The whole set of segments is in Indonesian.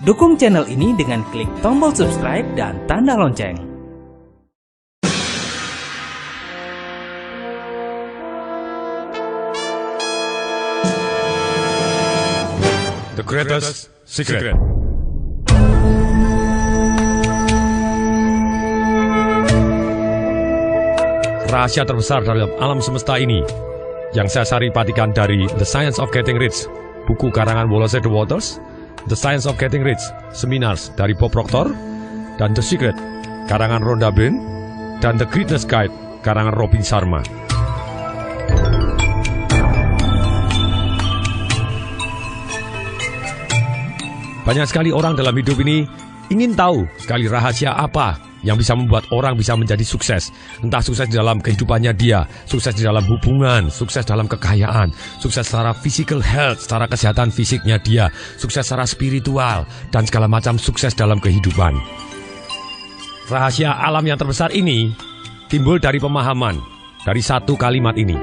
Dukung channel ini dengan klik tombol subscribe dan tanda lonceng. The Greatest Secret. Rahasia terbesar dalam alam semesta ini yang saya saripatikan dari The Science of Getting Rich, buku karangan Wallace de Waters, The Science of Getting Rich, Seminars dari Bob Proctor, dan The Secret, karangan Rhonda Byrne, dan The Greatness Guide, karangan Robin Sharma. Banyak sekali orang dalam hidup ini ingin tahu sekali rahasia apa yang bisa membuat orang bisa menjadi sukses. Entah sukses di dalam kehidupannya dia, sukses di dalam hubungan, sukses dalam kekayaan, sukses secara physical health, secara kesehatan fisiknya dia, sukses secara spiritual, dan segala macam sukses dalam kehidupan. Rahasia alam yang terbesar ini timbul dari pemahaman, dari satu kalimat ini.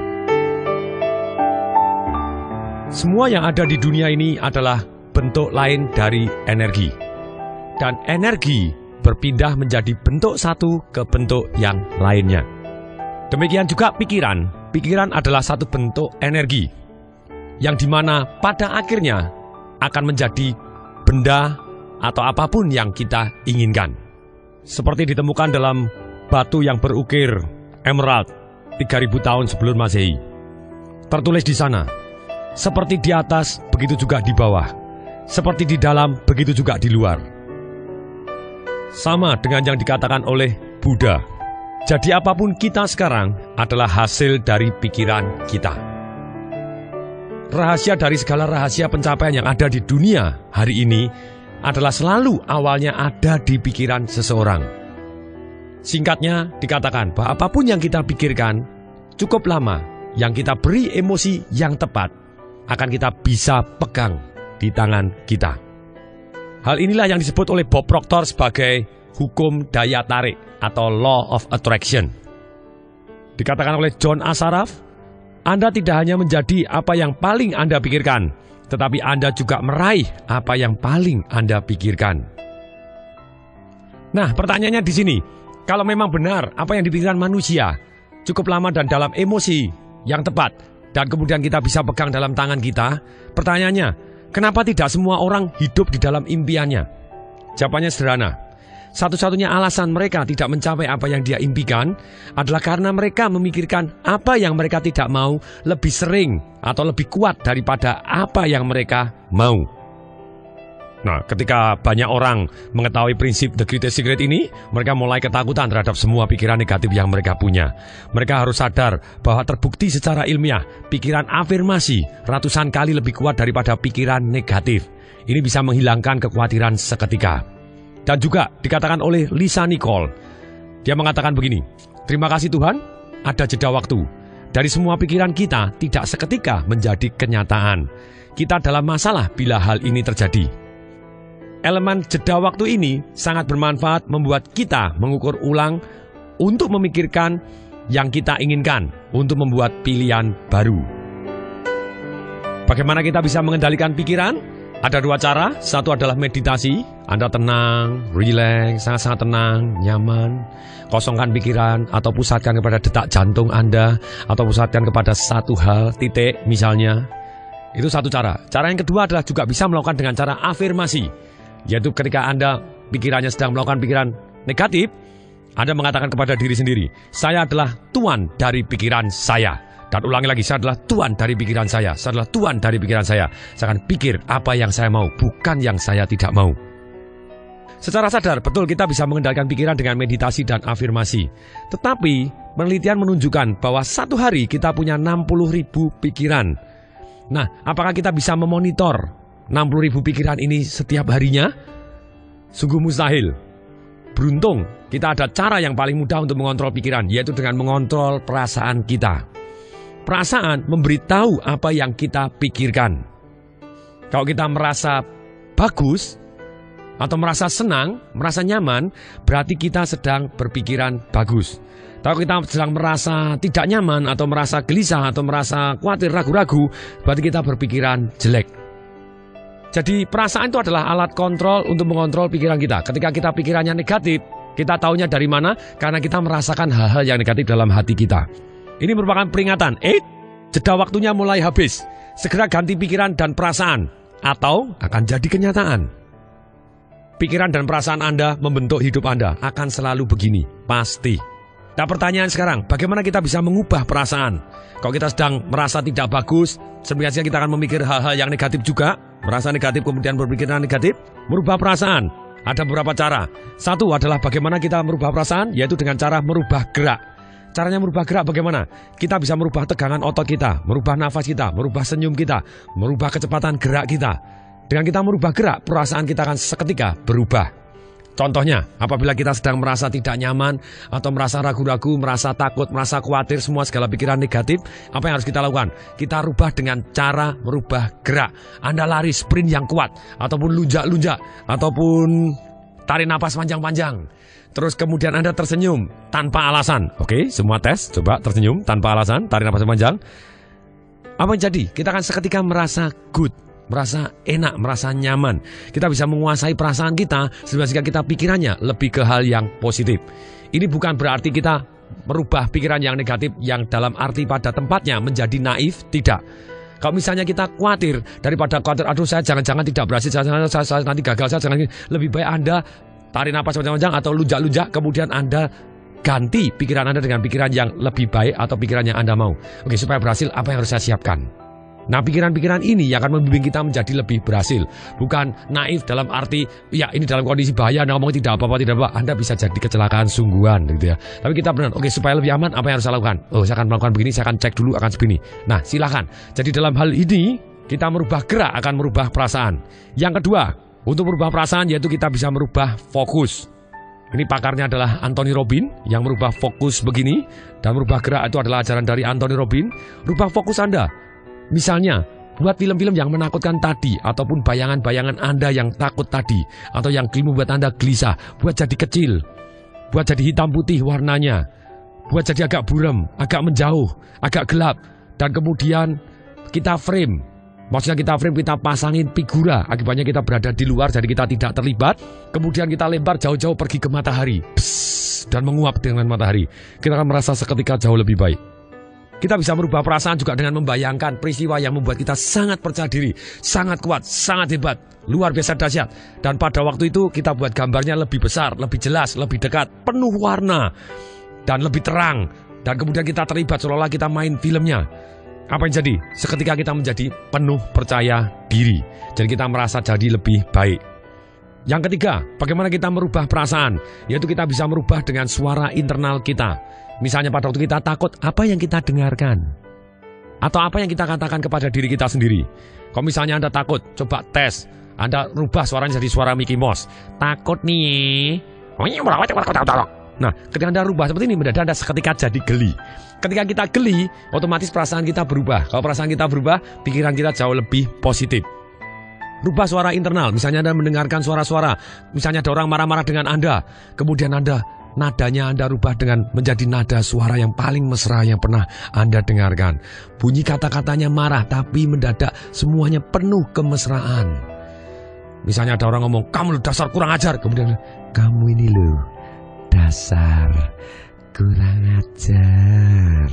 Semua yang ada di dunia ini adalah bentuk lain dari energi. Dan energi berpindah menjadi bentuk satu ke bentuk yang lainnya. Demikian juga pikiran. Pikiran adalah satu bentuk energi yang dimana pada akhirnya akan menjadi benda atau apapun yang kita inginkan. Seperti ditemukan dalam batu yang berukir emerald 3000 tahun sebelum Masehi. Tertulis di sana, seperti di atas begitu juga di bawah, seperti di dalam begitu juga di luar. Sama dengan yang dikatakan oleh Buddha. Jadi apapun kita sekarang adalah hasil dari pikiran kita. Rahasia dari segala rahasia pencapaian yang ada di dunia hari ini adalah selalu awalnya ada di pikiran seseorang. Singkatnya dikatakan bahwa apapun yang kita pikirkan cukup lama, yang kita beri emosi yang tepat, akan kita bisa pegang di tangan kita. Hal inilah yang disebut oleh Bob Proctor sebagai hukum daya tarik atau law of attraction. Dikatakan oleh John Assaraf, Anda tidak hanya menjadi apa yang paling Anda pikirkan, tetapi Anda juga meraih apa yang paling Anda pikirkan. Nah, pertanyaannya di sini, kalau memang benar apa yang dipikirkan manusia cukup lama dan dalam emosi yang tepat, dan kemudian kita bisa pegang dalam tangan kita, pertanyaannya, kenapa tidak semua orang hidup di dalam impiannya? Jawabannya sederhana. Satu-satunya alasan mereka tidak mencapai apa yang dia impikan adalah karena mereka memikirkan apa yang mereka tidak mau lebih sering atau lebih kuat daripada apa yang mereka mau. Nah, ketika banyak orang mengetahui prinsip The Greatest Secret ini, mereka mulai ketakutan terhadap semua pikiran negatif yang mereka punya. Mereka harus sadar bahwa terbukti secara ilmiah, pikiran afirmasi ratusan kali lebih kuat daripada pikiran negatif. Ini bisa menghilangkan kekhawatiran seketika. Dan juga dikatakan oleh Lisa Nicole. Dia mengatakan begini, terima kasih Tuhan, ada jeda waktu. Dari semua pikiran kita tidak seketika menjadi kenyataan. Kita dalam masalah bila hal ini terjadi. Elemen jeda waktu ini sangat bermanfaat membuat kita mengukur ulang untuk memikirkan yang kita inginkan, untuk membuat pilihan baru. Bagaimana kita bisa mengendalikan pikiran? Ada dua cara. Satu adalah meditasi. Anda tenang, rileks, sangat-sangat tenang, nyaman. Kosongkan pikiran atau pusatkan kepada detak jantung Anda, atau pusatkan kepada satu hal, titik misalnya. Itu satu cara. Cara yang kedua adalah juga bisa melakukan dengan cara afirmasi. Yaitu ketika Anda pikirannya sedang melakukan pikiran negatif, Anda mengatakan kepada diri sendiri, saya adalah tuan dari pikiran saya. Dan ulangi lagi, saya adalah tuan dari pikiran saya. Saya adalah tuan dari pikiran saya. Saya akan pikir apa yang saya mau, bukan yang saya tidak mau. Secara sadar, betul kita bisa mengendalikan pikiran dengan meditasi dan afirmasi. Tetapi, penelitian menunjukkan bahwa satu hari kita punya 60.000 pikiran. Nah, apakah kita bisa memonitor 60.000 pikiran ini setiap harinya? Sungguh mustahil. Beruntung, kita ada cara yang paling mudah untuk mengontrol pikiran, yaitu dengan mengontrol perasaan kita. Perasaan memberitahu apa yang kita pikirkan. Kalau kita merasa bagus atau merasa senang, merasa nyaman, berarti kita sedang berpikiran bagus. Kalau kita sedang merasa tidak nyaman atau merasa gelisah atau merasa khawatir, ragu-ragu, berarti kita berpikiran jelek. Jadi perasaan itu adalah alat kontrol untuk mengontrol pikiran kita. Ketika kita pikirannya negatif, kita taunya dari mana? Karena kita merasakan hal-hal yang negatif dalam hati kita. Ini merupakan peringatan. Jeda waktunya mulai habis. Segera ganti pikiran dan perasaan, atau akan jadi kenyataan. Pikiran dan perasaan Anda membentuk hidup Anda. Akan selalu begini, pasti. Nah, pertanyaan sekarang, bagaimana kita bisa mengubah perasaan? Kalau kita sedang merasa tidak bagus, sebenarnya kita akan memikir hal-hal yang negatif juga. Merasa negatif kemudian berpikiran negatif. Merubah perasaan, ada beberapa cara. Satu adalah bagaimana kita merubah perasaan, yaitu dengan cara merubah gerak. Caranya merubah gerak bagaimana? Kita bisa merubah tegangan otot kita, merubah nafas kita, merubah senyum kita, merubah kecepatan gerak kita. Dengan kita merubah gerak, perasaan kita akan seketika berubah. Contohnya, apabila kita sedang merasa tidak nyaman, atau merasa ragu-ragu, merasa takut, merasa khawatir, semua segala pikiran negatif, apa yang harus kita lakukan? Kita rubah dengan cara merubah gerak. Anda lari sprint yang kuat, ataupun lunjak-lunjak, ataupun tarik napas panjang-panjang. Terus kemudian Anda tersenyum tanpa alasan. Oke, semua tes, coba tersenyum tanpa alasan, tarik napas panjang. Apa yang jadi? Kita akan seketika merasa good, merasa enak, merasa nyaman. Kita bisa menguasai perasaan kita sehingga kita pikirannya lebih ke hal yang positif. Ini bukan berarti kita merubah pikiran yang negatif yang dalam arti pada tempatnya menjadi naif, tidak. Kalau misalnya kita khawatir, daripada khawatir, aduh saya jangan-jangan tidak berhasil, saya nanti gagal, saya jangan, lebih baik Anda tarik napas panjang-panjang atau lunjak-lunjak, kemudian Anda ganti pikiran Anda dengan pikiran yang lebih baik atau pikiran yang Anda mau. Oke, supaya berhasil, apa yang harus saya siapkan? Nah, pikiran-pikiran ini yang akan membimbing kita menjadi lebih berhasil. Bukan naif dalam arti, ya ini dalam kondisi bahaya, Anda ngomong tidak apa-apa, tidak apa, Anda bisa jadi kecelakaan sungguhan gitu ya. Tapi kita benar, oke, supaya lebih aman, apa yang harus saya lakukan? Oh, saya akan melakukan begini, saya akan cek dulu, akan begini. Nah, silakan. Jadi dalam hal ini, kita merubah gerak akan merubah perasaan. Yang kedua, untuk merubah perasaan yaitu kita bisa merubah fokus. Ini pakarnya adalah Anthony Robbins yang merubah fokus begini. Dan merubah gerak itu adalah ajaran dari Anthony Robbins. Rubah fokus Anda. Misalnya, buat film-film yang menakutkan tadi, ataupun bayangan-bayangan Anda yang takut tadi, atau yang membuat Anda gelisah, buat jadi kecil, buat jadi hitam putih warnanya, buat jadi agak buram, agak menjauh, agak gelap. Dan kemudian kita frame. Maksudnya kita frame, kita pasangin figura. Akibatnya kita berada di luar, jadi kita tidak terlibat. Kemudian kita lempar jauh-jauh pergi ke matahari. Dan menguap dengan matahari. Kita akan merasa seketika jauh lebih baik. Kita bisa merubah perasaan juga dengan membayangkan peristiwa yang membuat kita sangat percaya diri, sangat kuat, sangat hebat, luar biasa dahsyat. Dan pada waktu itu kita buat gambarnya lebih besar, lebih jelas, lebih dekat, penuh warna, dan lebih terang. Dan kemudian kita terlibat seolah-olah kita main filmnya. Apa yang jadi? Seketika kita menjadi penuh percaya diri. Jadi kita merasa jadi lebih baik. Yang ketiga, bagaimana kita merubah perasaan? Yaitu kita bisa merubah dengan suara internal kita. Misalnya pada waktu kita takut, apa yang kita dengarkan? Atau apa yang kita katakan kepada diri kita sendiri? Kalau misalnya Anda takut, coba tes. Anda rubah suaranya jadi suara Mickey Mouse. Takut nih. Nah, ketika Anda rubah seperti ini, mendadak Anda seketika jadi geli. Ketika kita geli, otomatis perasaan kita berubah. Kalau perasaan kita berubah, pikiran kita jauh lebih positif. Rubah suara internal. Misalnya Anda mendengarkan suara-suara. Misalnya ada orang marah-marah dengan Anda. Kemudian nadanya Anda rubah dengan menjadi nada suara yang paling mesra yang pernah Anda dengarkan. Bunyi kata-katanya marah, tapi mendadak semuanya penuh kemesraan. Misalnya ada orang ngomong, kamu dasar kurang ajar. Kemudian, kamu ini loh, dasar kurang ajar.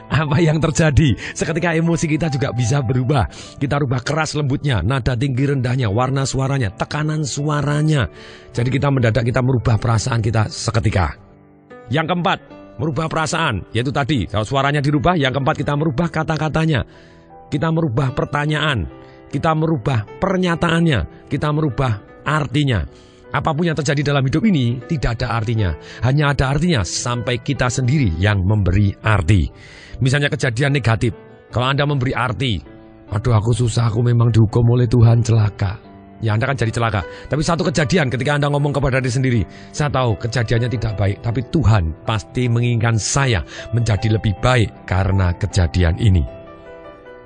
Apa yang terjadi? Seketika emosi kita juga bisa berubah. Kita rubah keras lembutnya, nada tinggi rendahnya, warna suaranya, tekanan suaranya. Jadi kita mendadak kita merubah perasaan kita seketika. Yang keempat, merubah perasaan. Yaitu tadi, kalau suaranya dirubah. Yang keempat, kita merubah kata-katanya. Kita merubah pertanyaan. Kita merubah pernyataannya. Kita merubah artinya. Apapun yang terjadi dalam hidup ini tidak ada artinya. Hanya ada artinya sampai kita sendiri yang memberi arti. Misalnya kejadian negatif. Kalau Anda memberi arti, aduh aku susah, aku memang dihukum oleh Tuhan, celaka. Ya Anda kan jadi celaka. Tapi satu kejadian ketika Anda ngomong kepada diri sendiri, saya tahu kejadiannya tidak baik, tapi Tuhan pasti menginginkan saya menjadi lebih baik karena kejadian ini.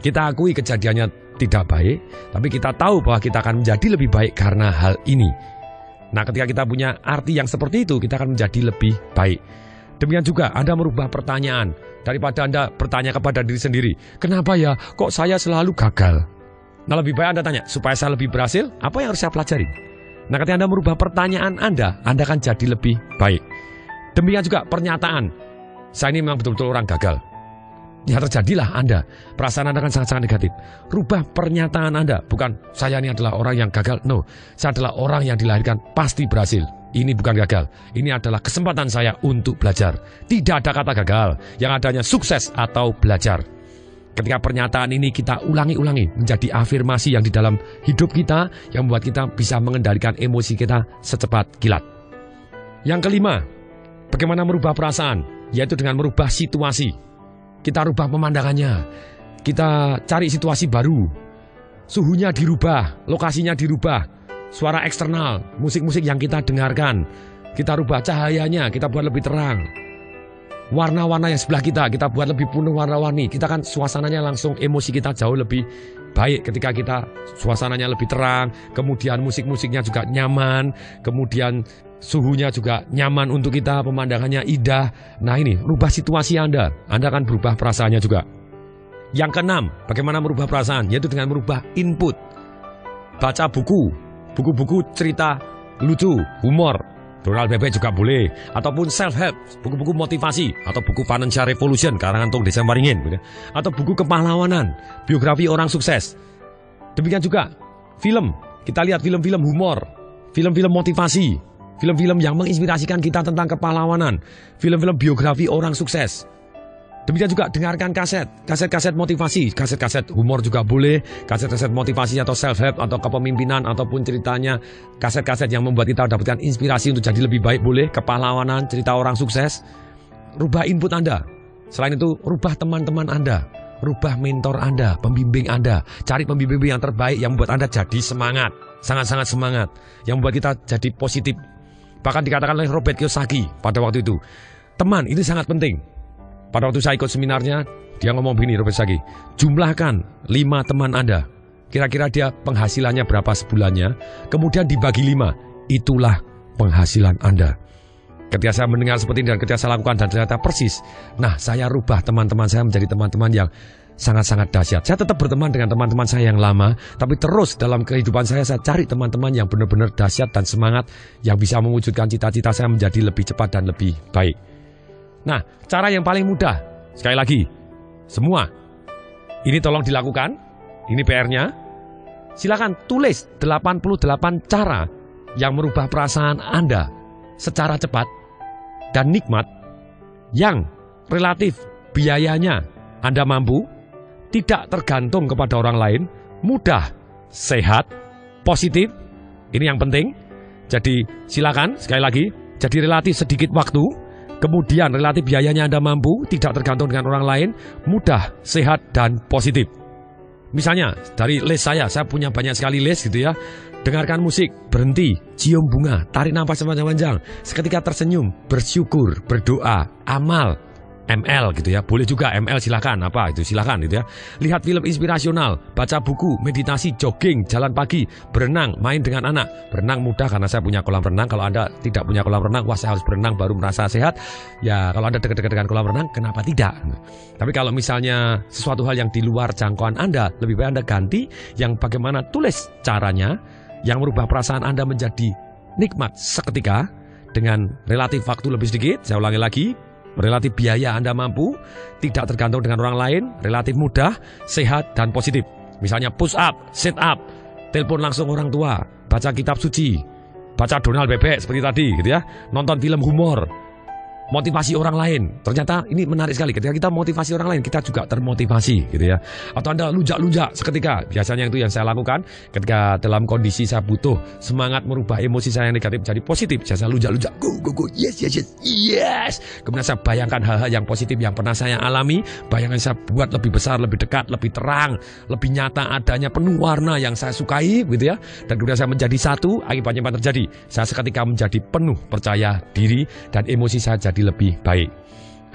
Kita akui kejadiannya tidak baik, tapi kita tahu bahwa kita akan menjadi lebih baik karena hal ini. Nah, ketika kita punya arti yang seperti itu, kita akan menjadi lebih baik. Demikian juga Anda merubah pertanyaan. Daripada Anda bertanya kepada diri sendiri, kenapa ya kok saya selalu gagal? Nah, lebih baik Anda tanya, supaya saya lebih berhasil, apa yang harus saya pelajari? Nah, ketika Anda merubah pertanyaan Anda akan jadi lebih baik. Demikian juga pernyataan, saya ini memang betul-betul orang gagal. Ya terjadilah Anda, perasaan Anda kan sangat-sangat negatif. Rubah pernyataan Anda, bukan saya ini adalah orang yang gagal. No, saya adalah orang yang dilahirkan pasti berhasil. Ini bukan gagal, ini adalah kesempatan saya untuk belajar. Tidak ada kata gagal, yang adanya sukses atau belajar. Ketika pernyataan ini kita ulangi-ulangi menjadi afirmasi yang di dalam hidup kita, yang membuat kita bisa mengendalikan emosi kita secepat kilat. Yang kelima, bagaimana merubah perasaan, yaitu dengan merubah situasi. Kita rubah pemandangannya, kita cari situasi baru, suhunya dirubah, lokasinya dirubah, suara eksternal, musik-musik yang kita dengarkan, kita rubah cahayanya, kita buat lebih terang. Warna-warna yang sebelah kita buat lebih penuh warna-warni. Kita kan suasananya langsung, emosi kita jauh lebih baik ketika kita suasananya lebih terang. Kemudian musik-musiknya juga nyaman. Kemudian suhunya juga nyaman untuk kita, pemandangannya indah. Nah ini, rubah situasi Anda akan berubah perasaannya juga. Yang keenam, bagaimana merubah perasaan? Yaitu dengan merubah input. Baca buku, buku-buku cerita lucu, humor. Donald Bebek juga boleh, ataupun self-help, buku-buku motivasi, atau buku Financial Revolution karangan Tung Desa Maringin, atau buku kepahlawanan, biografi orang sukses. Demikian juga film, kita lihat film-film humor, film-film motivasi, film-film yang menginspirasikan kita tentang kepahlawanan, film-film biografi orang sukses. Demikian juga dengarkan kaset motivasi, kaset humor juga boleh, kaset motivasi atau self-help atau kepemimpinan ataupun ceritanya, kaset yang membuat kita dapatkan inspirasi untuk jadi lebih baik boleh, kepahlawanan, cerita orang sukses. Rubah input Anda. Selain itu, rubah teman-teman Anda, rubah mentor Anda, pembimbing Anda. Cari pembimbing yang terbaik yang membuat Anda jadi semangat, sangat-sangat semangat, yang membuat kita jadi positif. Bahkan dikatakan oleh Robert Kiyosaki pada waktu itu, teman ini sangat penting. Pada waktu saya ikut seminarnya, dia ngomong begini, Robert Kiyosaki, jumlahkan 5 teman Anda. Kira-kira dia penghasilannya berapa sebulannya, kemudian dibagi 5, itulah penghasilan Anda. Ketika saya mendengar seperti ini dan ketika saya lakukan dan ternyata persis, nah saya rubah teman-teman saya menjadi teman-teman yang sangat-sangat dahsyat. Saya tetap berteman dengan teman-teman saya yang lama, tapi terus dalam kehidupan saya cari teman-teman yang benar-benar dahsyat dan semangat, yang bisa mewujudkan cita-cita saya menjadi lebih cepat dan lebih baik. Nah, cara yang paling mudah, sekali lagi, semua ini tolong dilakukan, ini PR-nya. Silakan tulis 88 cara yang merubah perasaan Anda secara cepat dan nikmat, yang relatif biayanya Anda mampu, tidak tergantung kepada orang lain, mudah, sehat, positif. Ini yang penting. Jadi silakan, sekali lagi, jadi relatif sedikit waktu, kemudian relatif biayanya Anda mampu, tidak tergantung dengan orang lain, mudah, sehat, dan positif. Misalnya, dari list saya punya banyak sekali list gitu ya. Dengarkan musik, berhenti, cium bunga, tarik nafas panjang-panjang, seketika tersenyum, bersyukur, berdoa, amal, ML gitu ya, boleh juga ML silakan, apa itu silakan gitu ya. Lihat film inspirasional, baca buku, meditasi, jogging, jalan pagi, berenang, main dengan anak. Berenang mudah karena saya punya kolam renang. Kalau Anda tidak punya kolam renang, wah saya harus berenang baru merasa sehat. Ya kalau Anda dekat-dekat dengan kolam renang, kenapa tidak? Tapi kalau misalnya sesuatu hal yang di luar jangkauan Anda, lebih baik Anda ganti yang bagaimana tulis caranya yang merubah perasaan Anda menjadi nikmat seketika dengan relatif waktu lebih sedikit. Saya ulangi lagi. Relatif biaya Anda mampu, tidak tergantung dengan orang lain, relatif mudah, sehat, dan positif. Misalnya push up, sit up, telepon langsung orang tua, baca kitab suci, baca Donald Bebek seperti tadi gitu ya, nonton film humor, motivasi orang lain. Ternyata ini menarik sekali, ketika kita motivasi orang lain, kita juga termotivasi gitu ya. Atau Anda lunjak-lunjak seketika, biasanya itu yang saya lakukan ketika dalam kondisi saya butuh semangat merubah emosi saya yang negatif jadi positif. Saya lunjak-lunjak, go, yes. Kemudian saya bayangkan hal-hal yang positif yang pernah saya alami, bayangan saya buat lebih besar, lebih dekat, lebih terang, lebih nyata adanya, penuh warna yang saya sukai gitu ya. Dan kemudian saya menjadi satu, akibatnya apa terjadi? Saya seketika menjadi penuh percaya diri dan emosi saya jadi lebih baik.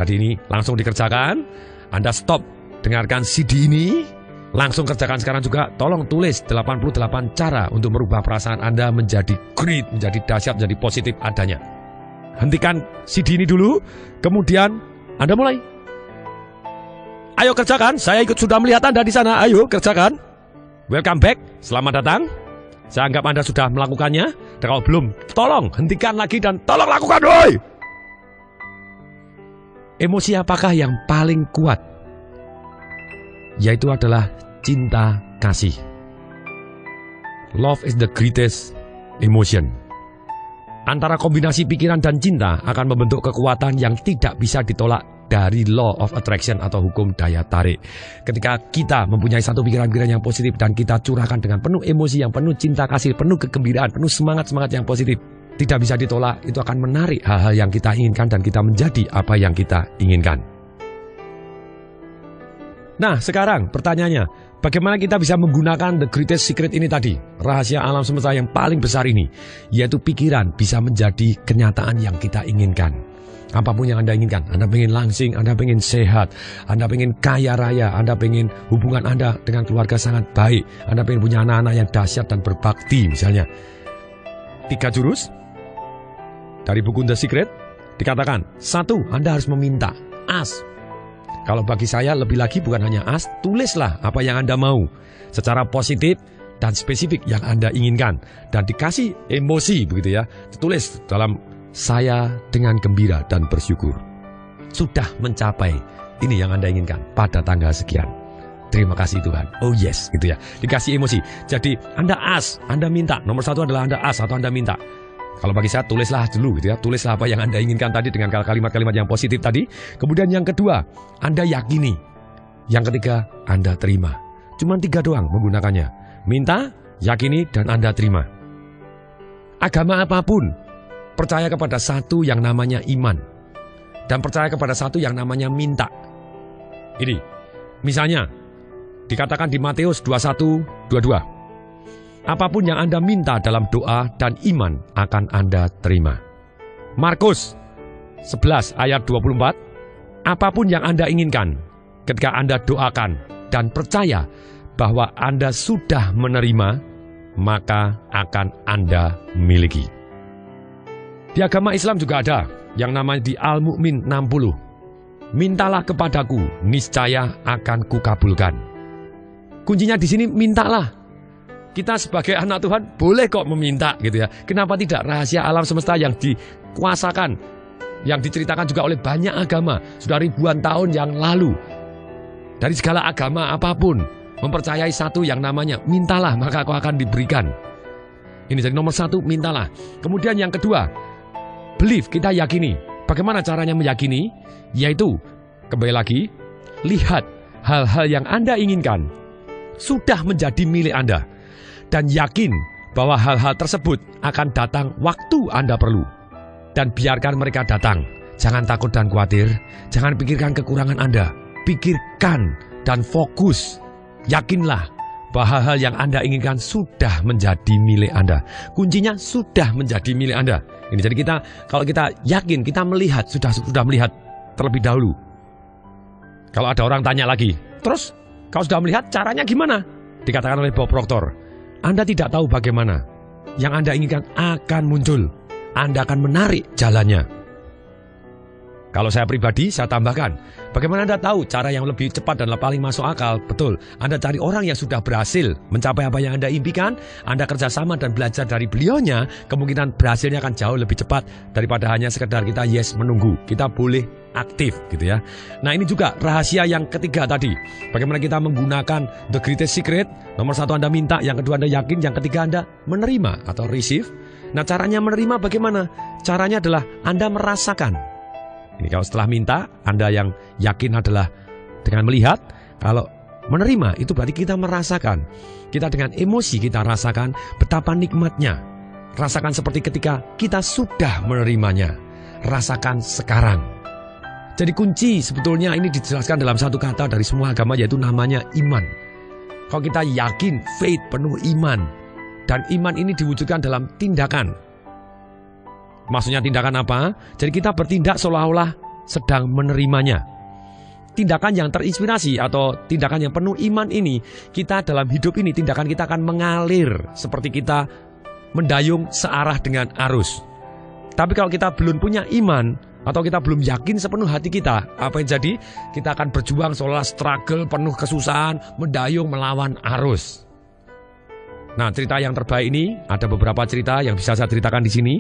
Hari ini langsung dikerjakan. Anda stop dengarkan CD ini, langsung kerjakan sekarang juga. Tolong tulis 88 cara untuk merubah perasaan Anda menjadi great, menjadi dahsyat, menjadi positif adanya. Hentikan CD ini dulu, kemudian Anda mulai. Ayo kerjakan, saya ikut sudah melihat Anda di sana. Ayo kerjakan. welcome back, selamat datang. Saya anggap Anda sudah melakukannya. Dan kalau belum, tolong hentikan lagi dan tolong lakukan, woy! Emosi apakah yang paling kuat? Yaitu adalah cinta kasih. Love is the greatest emotion. Antara kombinasi pikiran dan cinta akan membentuk kekuatan yang tidak bisa ditolak dari law of attraction atau hukum daya tarik. Ketika kita mempunyai satu pikiran-pikiran yang positif dan kita curahkan dengan penuh emosi yang penuh cinta kasih, penuh kegembiraan, penuh semangat-semangat yang positif, tidak bisa ditolak, itu akan menarik hal-hal yang kita inginkan dan kita menjadi apa yang kita inginkan. Nah, sekarang pertanyaannya, bagaimana kita bisa menggunakan the greatest secret ini tadi? Rahasia alam semesta yang paling besar ini, yaitu pikiran bisa menjadi kenyataan yang kita inginkan. Apapun yang Anda inginkan, Anda pengen langsing, Anda pengen sehat, Anda pengen kaya raya, Anda pengen hubungan Anda dengan keluarga sangat baik, Anda pengen punya anak-anak yang dahsyat dan berbakti misalnya. 3 jurus dari buku The Secret dikatakan, 1, Anda harus meminta, ask. Kalau bagi saya lebih lagi bukan hanya ask, tulislah apa yang Anda mau secara positif dan spesifik yang Anda inginkan dan dikasih emosi begitu ya. Ditulis dalam saya dengan gembira dan bersyukur sudah mencapai ini yang Anda inginkan pada tanggal sekian. Terima kasih Tuhan. Oh yes, gitu ya. Dikasih emosi. Jadi Anda ask, Anda minta. Nomor 1 adalah Anda ask atau Anda minta. Kalau bagi saya tulislah dulu gitu ya. Tulislah apa yang Anda inginkan tadi dengan kalimat-kalimat yang positif tadi. Kemudian yang kedua, Anda yakini. Yang ketiga, Anda terima. Cuma 3 doang menggunakannya. Minta, yakini, dan Anda terima. Agama apapun percaya kepada satu yang namanya iman. Dan percaya kepada satu yang namanya minta. Ini, misalnya, dikatakan di Matius 21:22. Apapun yang Anda minta dalam doa dan iman akan Anda terima. Markus 11 ayat 24. Apapun yang Anda inginkan ketika Anda doakan dan percaya bahwa Anda sudah menerima, maka akan Anda miliki. Di agama Islam juga ada yang namanya di Al-Mu'min 60. Mintalah kepadaku, niscaya akan kukabulkan. Kuncinya di sini mintalah. Kita sebagai anak Tuhan boleh kok meminta gitu ya. Kenapa tidak? Rahasia alam semesta yang dikuasakan, yang diceritakan juga oleh banyak agama sudah ribuan tahun yang lalu. Dari segala agama apapun mempercayai satu yang namanya mintalah maka kau akan diberikan. Ini jadi nomor 1, mintalah. Kemudian yang kedua, believe, kita yakini. Bagaimana caranya meyakini? Yaitu kembali lagi, lihat hal-hal yang Anda inginkan sudah menjadi milik Anda. Dan yakin bahwa hal-hal tersebut akan datang waktu Anda perlu. Dan biarkan mereka datang. Jangan takut dan khawatir. Jangan pikirkan kekurangan Anda. Pikirkan dan fokus. Yakinlah bahwa hal-hal yang Anda inginkan sudah menjadi milik Anda. Kuncinya sudah menjadi milik Anda. Ini jadi kalau kita yakin, kita melihat, sudah melihat terlebih dahulu. Kalau ada orang tanya lagi, terus kalau sudah melihat caranya gimana? Dikatakan oleh Bob Proctor, Anda tidak tahu bagaimana. Yang Anda inginkan akan muncul. Anda akan menarik jalannya. Kalau saya pribadi, saya tambahkan, bagaimana Anda tahu cara yang lebih cepat dan paling masuk akal? Betul, Anda cari orang yang sudah berhasil mencapai apa yang Anda impikan. Anda kerjasama dan belajar dari beliaunya, kemungkinan berhasilnya akan jauh lebih cepat daripada hanya sekedar kita menunggu. Kita boleh aktif gitu ya. Nah, ini juga rahasia yang ketiga tadi. Bagaimana kita menggunakan the greatest secret. Nomor 1 Anda minta, yang kedua Anda yakin, yang ketiga Anda menerima atau receive. Nah, caranya menerima bagaimana? Caranya adalah Anda merasakan. Ini kalau setelah minta, Anda yang yakin adalah dengan melihat. Kalau menerima itu berarti kita merasakan. Kita dengan emosi kita rasakan betapa nikmatnya. Rasakan seperti ketika kita sudah menerimanya. Rasakan sekarang. Jadi kunci sebetulnya ini dijelaskan dalam satu kata dari semua agama, yaitu namanya iman. Kalau kita yakin, faith, penuh iman. Dan iman ini diwujudkan dalam tindakan. Maksudnya tindakan apa? Jadi kita bertindak seolah-olah sedang menerimanya. Tindakan yang terinspirasi atau tindakan yang penuh iman ini, kita dalam hidup ini tindakan kita akan mengalir seperti kita mendayung searah dengan arus. Tapi kalau kita belum punya iman atau kita belum yakin sepenuh hati kita, apa yang jadi? Kita akan berjuang seolah struggle, penuh kesusahan, mendayung melawan arus. Nah, cerita yang terbaik ini ada beberapa cerita yang bisa saya ceritakan di sini.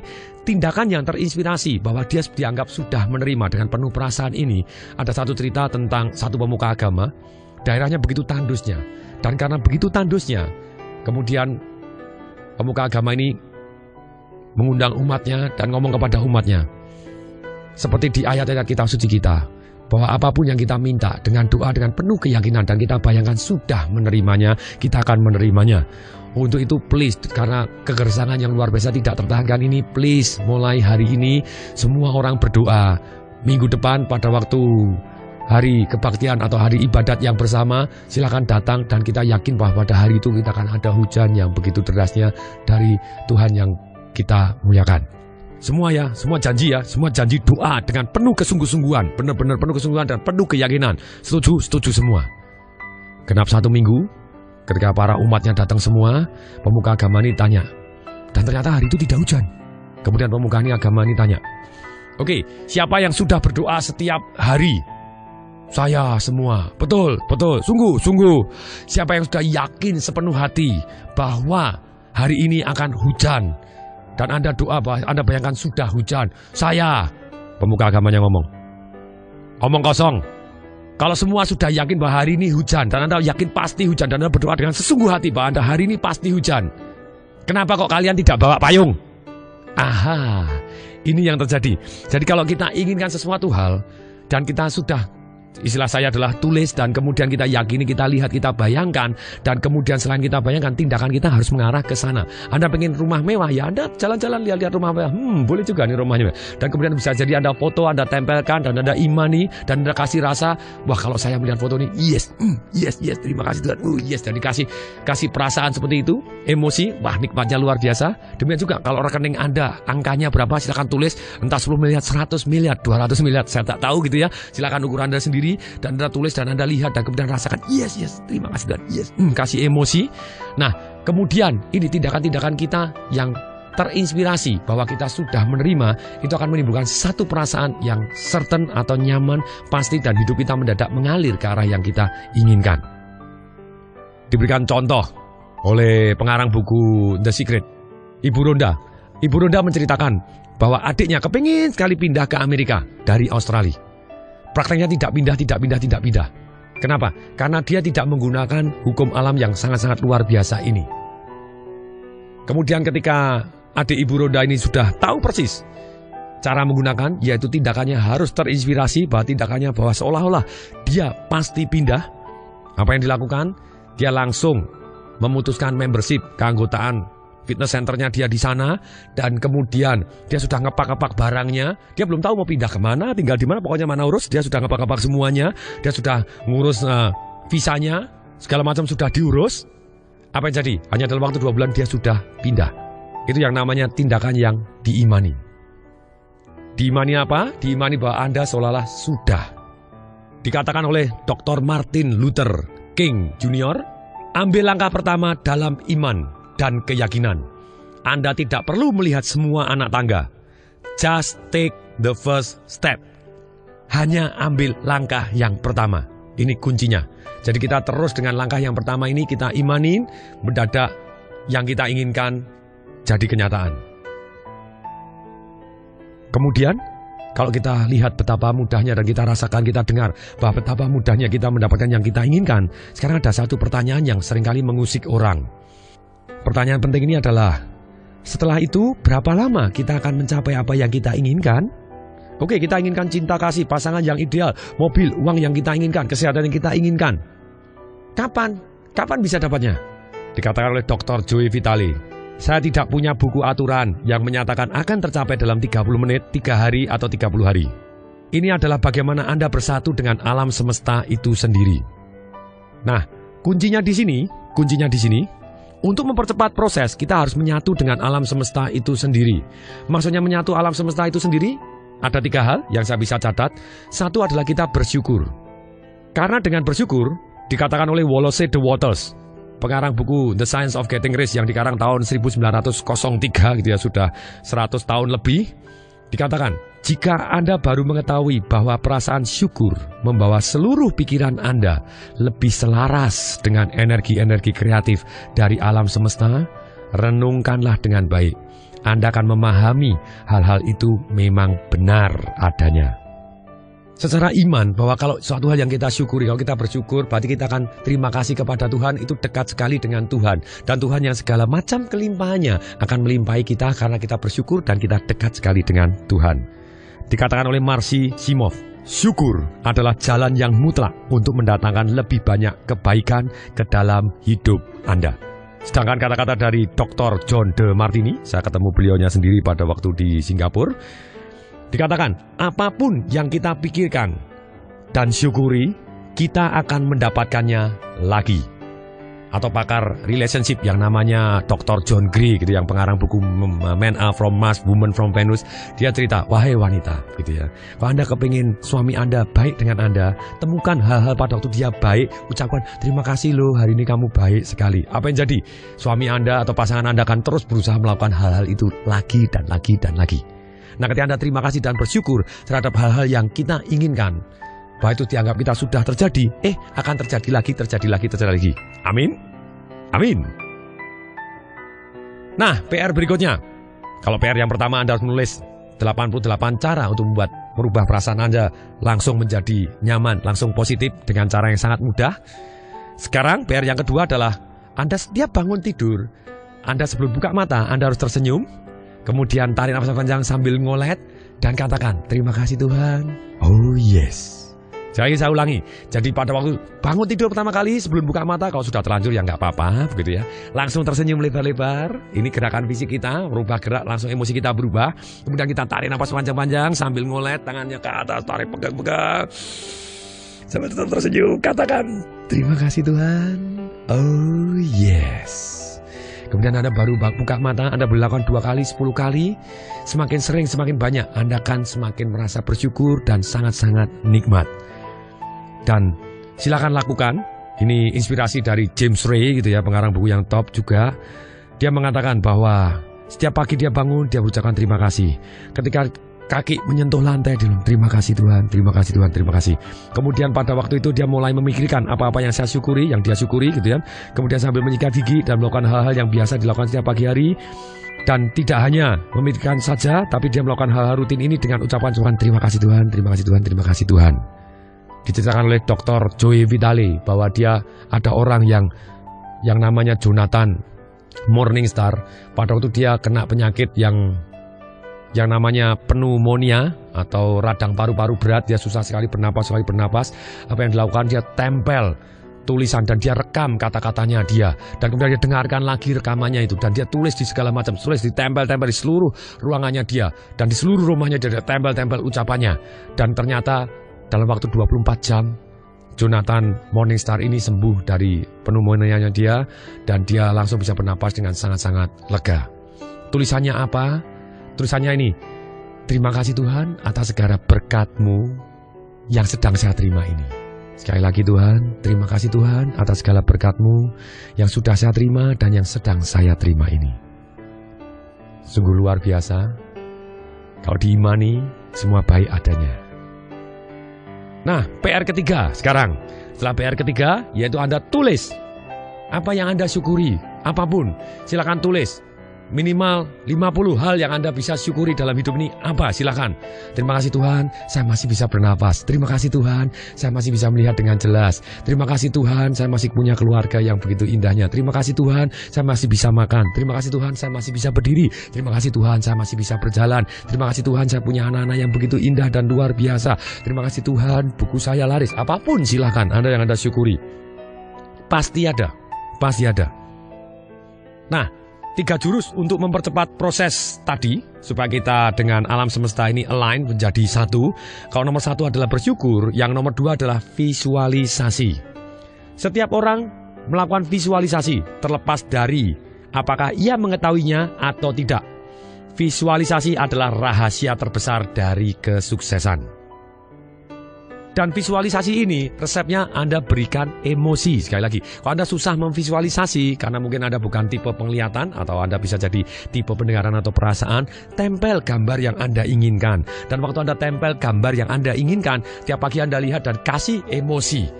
Tindakan yang terinspirasi bahwa dia dianggap sudah menerima dengan penuh perasaan ini. Ada satu cerita tentang satu pemuka agama, daerahnya begitu tandusnya. Dan karena begitu tandusnya, kemudian pemuka agama ini mengundang umatnya dan ngomong kepada umatnya. Seperti di ayat-ayat kitab suci kita, bahwa apapun yang kita minta dengan doa dengan penuh keyakinan dan kita bayangkan sudah menerimanya, kita akan menerimanya. Untuk itu please, karena kegersangan yang luar biasa tidak tertahankan ini, please mulai hari ini semua orang berdoa. Minggu depan pada waktu hari kebaktian atau hari ibadat yang bersama, silakan datang dan kita yakin bahwa pada hari itu kita akan ada hujan yang begitu derasnya dari Tuhan yang kita muliakan. Semua ya, semua janji ya, semua janji doa dengan penuh kesungguh-sungguhan, benar-benar penuh kesungguhan dan penuh keyakinan. Setuju semua. Genap 1 minggu, ketika para umatnya datang semua, pemuka agama ini tanya. Dan ternyata hari itu tidak hujan. Kemudian pemuka agama ini tanya, oke, siapa yang sudah berdoa setiap hari? Saya semua. Betul, sungguh. Siapa yang sudah yakin sepenuh hati bahwa hari ini akan hujan? Dan Anda doa, Anda bayangkan sudah hujan. Saya. Pemuka agamanya ngomong. Omong kosong. Kalau semua sudah yakin bahwa hari ini hujan, dan Anda yakin pasti hujan, dan Anda berdoa dengan sesungguh hati bahwa Anda hari ini pasti hujan, kenapa kok kalian tidak bawa payung? Aha, ini yang terjadi. Jadi kalau kita inginkan sesuatu hal, dan kita sudah, istilah saya adalah tulis, dan kemudian kita yakini, kita lihat, kita bayangkan, dan kemudian selain kita bayangkan, tindakan kita harus mengarah ke sana. Anda pengen rumah mewah, ya Anda jalan-jalan lihat-lihat rumah mewah. Boleh juga nih rumahnya. Dan kemudian bisa jadi Anda foto, Anda tempelkan, dan Anda imani, dan Anda kasih rasa, wah kalau saya melihat foto ini, yes, terima kasih Tuhan, yes, dan kasih perasaan seperti itu, emosi, wah nikmatnya luar biasa. Demikian juga kalau rekening Anda, angkanya berapa, silakan tulis, entah 10 miliar, 100 miliar, 200 miliar, saya tak tahu gitu ya, silakan ukur Anda sendiri. Dan Anda tulis dan Anda lihat dan kemudian rasakan yes, terima kasih dan yes, kasih emosi. Nah kemudian ini tindakan-tindakan kita yang terinspirasi bahwa kita sudah menerima, itu akan menimbulkan satu perasaan yang certain atau nyaman, pasti, dan hidup kita mendadak mengalir ke arah yang kita inginkan. Diberikan contoh oleh pengarang buku The Secret, Ibu Rhonda. Ibu Rhonda menceritakan bahwa adiknya kepingin sekali pindah ke Amerika dari Australia. Prakteknya tidak pindah. Kenapa? Karena dia tidak menggunakan hukum alam yang sangat-sangat luar biasa ini. Kemudian ketika adik Ibu Rhonda ini sudah tahu persis cara menggunakan, yaitu tindakannya harus terinspirasi bahwa tindakannya bahwa seolah-olah dia pasti pindah. Apa yang dilakukan? Dia langsung memutuskan membership, keanggotaan fitness centernya dia di sana, dan kemudian dia sudah ngepak-ngepak barangnya. Dia belum tahu mau pindah kemana, tinggal di mana, pokoknya mana urus. Dia sudah ngepak-ngepak semuanya. Dia sudah ngurus visanya, segala macam sudah diurus. Apa yang jadi? Hanya dalam waktu 2 bulan dia sudah pindah. Itu yang namanya tindakan yang diimani. Diimani apa? Diimani bahwa Anda seolah-olah sudah. Dikatakan oleh Dr. Martin Luther King Jr., ambil langkah pertama dalam iman dan keyakinan. Anda tidak perlu melihat semua anak tangga. Just take the first step. Hanya ambil langkah yang pertama. Ini kuncinya. Jadi kita terus dengan langkah yang pertama ini, kita imanin, mendadak yang kita inginkan jadi kenyataan. Kemudian kalau kita lihat betapa mudahnya dan kita rasakan, kita dengar bahwa betapa mudahnya kita mendapatkan yang kita inginkan, sekarang ada satu pertanyaan yang seringkali mengusik orang. Pertanyaan penting ini adalah, setelah itu berapa lama kita akan mencapai apa yang kita inginkan? Oke, kita inginkan cinta kasih, pasangan yang ideal, mobil, uang yang kita inginkan, kesehatan yang kita inginkan. Kapan? Kapan bisa dapatnya? Dikatakan oleh Dr. Joe Vitale, saya tidak punya buku aturan yang menyatakan akan tercapai dalam 30 menit, 3 hari, atau 30 hari. Ini adalah bagaimana Anda bersatu dengan alam semesta itu sendiri. Nah, kuncinya di sini, untuk mempercepat proses, kita harus menyatu dengan alam semesta itu sendiri. Maksudnya menyatu alam semesta itu sendiri, ada 3 hal yang saya bisa catat. Satu adalah kita bersyukur. Karena dengan bersyukur, dikatakan oleh Wallace de Wattles, pengarang buku The Science of Getting Rich yang dikarang tahun 1903 gitu ya, sudah 100 tahun lebih. Dikatakan, jika Anda baru mengetahui bahwa perasaan syukur membawa seluruh pikiran Anda lebih selaras dengan energi-energi kreatif dari alam semesta, renungkanlah dengan baik. Anda akan memahami hal-hal itu memang benar adanya. Secara iman bahwa kalau suatu hal yang kita syukuri, kalau kita bersyukur, berarti kita akan terima kasih kepada Tuhan, itu dekat sekali dengan Tuhan. Dan Tuhan yang segala macam kelimpahannya akan melimpahi kita karena kita bersyukur dan kita dekat sekali dengan Tuhan. Dikatakan oleh Marcy Simov, syukur adalah jalan yang mutlak untuk mendatangkan lebih banyak kebaikan ke dalam hidup Anda. Sedangkan kata-kata dari Dr. John DeMartini, saya ketemu beliaunya sendiri pada waktu di Singapura, dikatakan, apapun yang kita pikirkan dan syukuri, kita akan mendapatkannya lagi. Atau pakar relationship yang namanya Dr. John Gray, gitu, yang pengarang buku Men Are From Mars, Women From Venus, dia cerita, wahai wanita, gitu ya, kalau Anda kepingin suami Anda baik dengan Anda, temukan hal-hal pada waktu dia baik, ucapkan terima kasih loh, hari ini kamu baik sekali. Apa yang jadi? Suami Anda atau pasangan Anda akan terus berusaha melakukan hal-hal itu lagi dan lagi dan lagi. Nah, ketika Anda terima kasih dan bersyukur terhadap hal-hal yang kita inginkan, bahwa itu dianggap kita sudah terjadi, akan terjadi lagi. Amin. Amin. Nah, PR berikutnya. Kalau PR yang pertama, Anda harus menulis 88 cara untuk merubah perasaan Anda langsung menjadi nyaman, langsung positif dengan cara yang sangat mudah. Sekarang PR yang kedua adalah Anda setiap bangun tidur, Anda sebelum buka mata, Anda harus tersenyum, kemudian tarik nafas panjang sambil ngolet dan katakan, terima kasih Tuhan. Oh yes. Jadi saya ulangi, jadi pada waktu bangun tidur pertama kali sebelum buka mata, kalau sudah terlanjur ya nggak apa-apa, begitu ya. Langsung tersenyum lebar-lebar, ini gerakan fisik kita, merubah gerak, langsung emosi kita berubah. Kemudian kita tarik nafas panjang-panjang sambil ngolet, tangannya ke atas, tarik pegang-pegang. Sampai tetap tersenyum, katakan, terima kasih Tuhan. Oh yes. Kemudian Anda baru buka mata, Anda berlakukan 2 kali, 10 kali. Semakin sering, semakin banyak, Anda akan semakin merasa bersyukur dan sangat-sangat nikmat. Dan silakan lakukan. Ini inspirasi dari James Ray, gitu ya, pengarang buku yang top juga. Dia mengatakan bahwa setiap pagi dia bangun, dia berucapkan terima kasih. Ketika kaki menyentuh lantai, dia bilang, terima kasih Tuhan, terima kasih Tuhan, terima kasih. Kemudian pada waktu itu dia mulai memikirkan apa-apa yang saya syukuri, yang dia syukuri, gitu ya. Kemudian sambil menyikat gigi dan melakukan hal-hal yang biasa dilakukan setiap pagi hari. Dan tidak hanya memikirkan saja, tapi dia melakukan hal-hal rutin ini dengan ucapan Tuhan, terima kasih Tuhan, terima kasih Tuhan, terima kasih Tuhan. Diceritakan oleh Dr. Joy Vitale bahwa dia ada orang yang namanya Jonathan Morningstar. Pada waktu dia kena penyakit yang namanya pneumonia atau radang paru-paru berat, dia susah sekali bernapas, apa yang dilakukan, dia tempel tulisan dan dia rekam kata-katanya dia, dan kemudian dia dengarkan lagi rekamannya itu, dan dia tulis di segala macam, tulis ditempel-tempel di seluruh ruangannya dia, dan di seluruh rumahnya dia tempel-tempel ucapannya. Dan ternyata dalam waktu 24 jam Jonathan Morningstar ini sembuh dari pneumonia-nya dia, dan dia langsung bisa bernapas dengan sangat-sangat lega. Tulisannya apa? Tulisannya ini, terima kasih Tuhan atas segala berkat-Mu yang sedang saya terima ini. Sekali lagi Tuhan, terima kasih Tuhan atas segala berkat-Mu yang sudah saya terima dan yang sedang saya terima ini. Sungguh luar biasa. Kalau diimani, semua baik adanya. Nah, PR ketiga sekarang. Setelah PR ketiga, yaitu Anda tulis apa yang Anda syukuri, apapun. Silakan tulis. Minimal 50 hal yang Anda bisa syukuri dalam hidup ini. Apa? Silakan. Terima kasih Tuhan, saya masih bisa bernapas. Terima kasih Tuhan, saya masih bisa melihat dengan jelas. Terima kasih Tuhan, saya masih punya keluarga yang begitu indahnya. Terima kasih Tuhan, saya masih bisa makan. Terima kasih Tuhan, saya masih bisa berdiri. Terima kasih Tuhan, saya masih bisa berjalan. Terima kasih Tuhan, saya punya anak-anak yang begitu indah dan luar biasa. Terima kasih Tuhan, buku saya laris. Apapun silakan Anda yang Anda syukuri. Pasti ada. Pasti ada. Nah, 3 jurus untuk mempercepat proses tadi supaya kita dengan alam semesta ini align menjadi satu. Kalau nomor 1 adalah bersyukur, yang nomor 2 adalah visualisasi. Setiap orang melakukan visualisasi terlepas dari apakah ia mengetahuinya atau tidak. Visualisasi adalah rahasia terbesar dari kesuksesan. Dan visualisasi ini resepnya Anda berikan emosi. Sekali lagi, kalau Anda susah memvisualisasi karena mungkin Anda bukan tipe penglihatan atau Anda bisa jadi tipe pendengaran atau perasaan, tempel gambar yang Anda inginkan. Dan waktu Anda tempel gambar yang Anda inginkan, tiap pagi Anda lihat dan kasih emosi.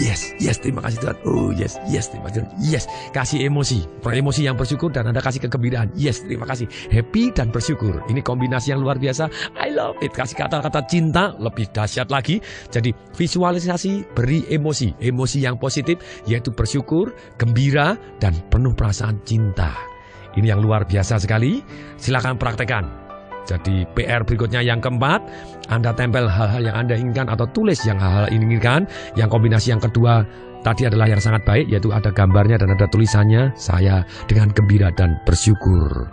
Yes, terima kasih Tuhan. Oh yes, terima kasih Tuhan. Yes, kasih emosi. Emosi yang bersyukur dan Anda kasih kegembiraan. Yes, terima kasih. Happy dan bersyukur. Ini kombinasi yang luar biasa. I love it. Kasih kata-kata cinta, lebih dahsyat lagi. Jadi visualisasi, beri emosi yang positif, yaitu bersyukur, gembira, dan penuh perasaan cinta. Ini yang luar biasa sekali. Silakan praktekkan. Jadi PR berikutnya yang keempat, Anda tempel hal-hal yang Anda inginkan atau tulis yang hal-hal inginkan. Yang kombinasi yang kedua tadi adalah yang sangat baik, yaitu ada gambarnya dan ada tulisannya. Saya dengan gembira dan bersyukur,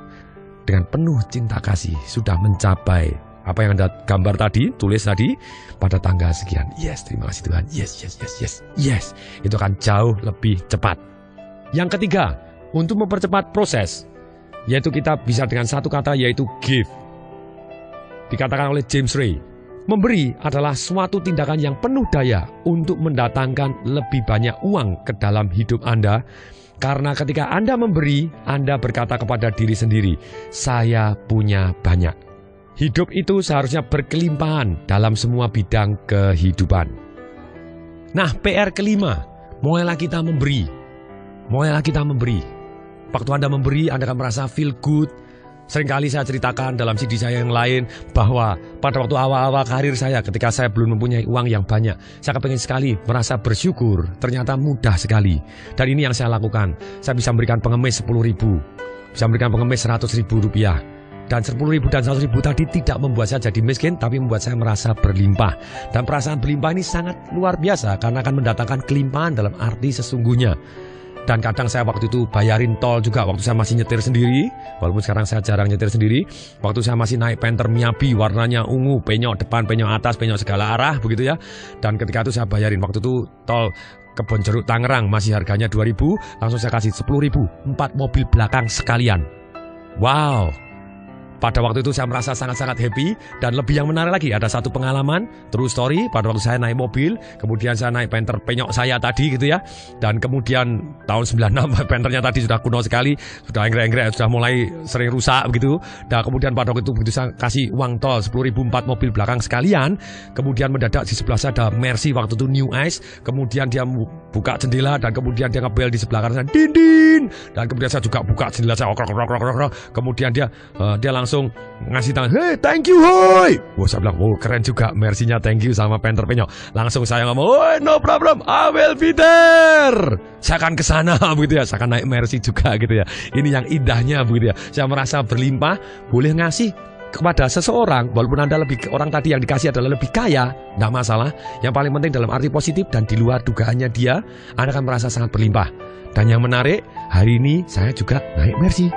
dengan penuh cinta kasih sudah mencapai apa yang Anda gambar tadi, tulis tadi pada tanggal sekian. Yes, terima kasih Tuhan. Yes. Itu akan jauh lebih cepat. Yang ketiga, untuk mempercepat proses, yaitu kita bisa dengan satu kata, yaitu give. Dikatakan oleh James Ray, memberi adalah suatu tindakan yang penuh daya untuk mendatangkan lebih banyak uang ke dalam hidup Anda. Karena ketika Anda memberi, Anda berkata kepada diri sendiri, saya punya banyak. Hidup itu seharusnya berkelimpahan dalam semua bidang kehidupan. Nah, PR kelima, mulailah kita memberi. Waktu Anda memberi, Anda akan merasa feel good. Seringkali saya ceritakan dalam CD saya yang lain bahwa pada waktu awal-awal karir saya, ketika saya belum mempunyai uang yang banyak, saya kepengen sekali merasa bersyukur. Ternyata mudah sekali. Dan ini yang saya lakukan. Saya bisa memberikan pengemis 10.000, bisa memberikan pengemis 100.000 rupiah. Dan 10.000 dan 100.000 tadi tidak membuat saya jadi miskin, tapi membuat saya merasa berlimpah. Dan perasaan berlimpah ini sangat luar biasa karena akan mendatangkan kelimpahan dalam arti sesungguhnya. Dan kadang saya waktu itu bayarin tol juga waktu saya masih nyetir sendiri. Walaupun sekarang saya jarang nyetir sendiri. Waktu saya masih naik Panther Miyabi, warnanya ungu, penyok depan, penyok atas, penyok segala arah begitu ya. Dan ketika itu saya bayarin waktu itu tol Kebon Jeruk Tangerang masih harganya 2.000, langsung saya kasih 10.000, 4 mobil belakang sekalian. Wow. Pada waktu itu saya merasa sangat-sangat happy. Dan lebih yang menarik lagi, ada satu pengalaman true story. Pada waktu saya naik mobil, kemudian saya naik Panther penyok saya tadi gitu ya. Dan kemudian tahun 96 Panthernya tadi sudah kuno sekali, sudah enggrek-enggrek, sudah mulai sering rusak begitu. Dan kemudian pada waktu itu begitu saya kasih uang tol 10.000, 4 mobil belakang sekalian. Kemudian mendadak di sebelah saya ada Mercy waktu itu New Ice. Kemudian dia buka jendela dan kemudian dia ngebel di sebelah kanan saya, din. Dan kemudian saya juga buka jendela saya, kemudian dia langsung ngasih tangan, hey thank you hoy. Wah, saya bilang, oh keren juga Mercy-nya, thank you sama Panther penyok. Langsung saya ngomong, oh no problem, I will be there. Saya akan kesana begitu ya, saya akan naik Mercy juga gitu ya. Ini yang indahnya begitu ya. Saya merasa berlimpah, boleh ngasih kepada seseorang, walaupun Anda orang tadi yang dikasih adalah lebih kaya, tidak masalah. Yang paling penting dalam arti positif dan di luar dugaannya dia, Anda akan merasa sangat berlimpah. Dan yang menarik, hari ini saya juga naik Mercy.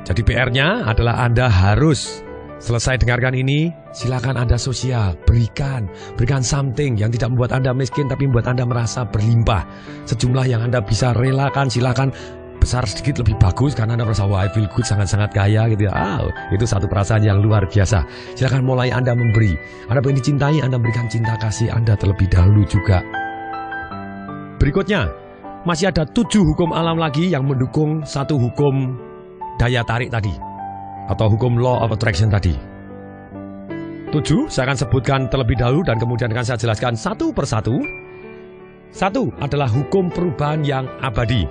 Jadi PR-nya adalah Anda harus selesai dengarkan ini, silakan Anda sosial, berikan something yang tidak membuat Anda miskin tapi membuat Anda merasa berlimpah. Sejumlah yang Anda bisa relakan, silakan. Besar sedikit lebih bagus karena Anda merasa wah I feel good, sangat-sangat kaya gitu ya. Itu satu perasaan yang luar biasa. Silakan mulai Anda memberi. Anda ingin dicintai, Anda berikan cinta kasih Anda terlebih dahulu juga. Berikutnya, masih ada 7 hukum alam lagi yang mendukung satu hukum daya tarik tadi, atau hukum law of attraction tadi. 7 saya akan sebutkan terlebih dahulu dan kemudian akan saya jelaskan satu persatu. 1 adalah hukum perubahan yang abadi.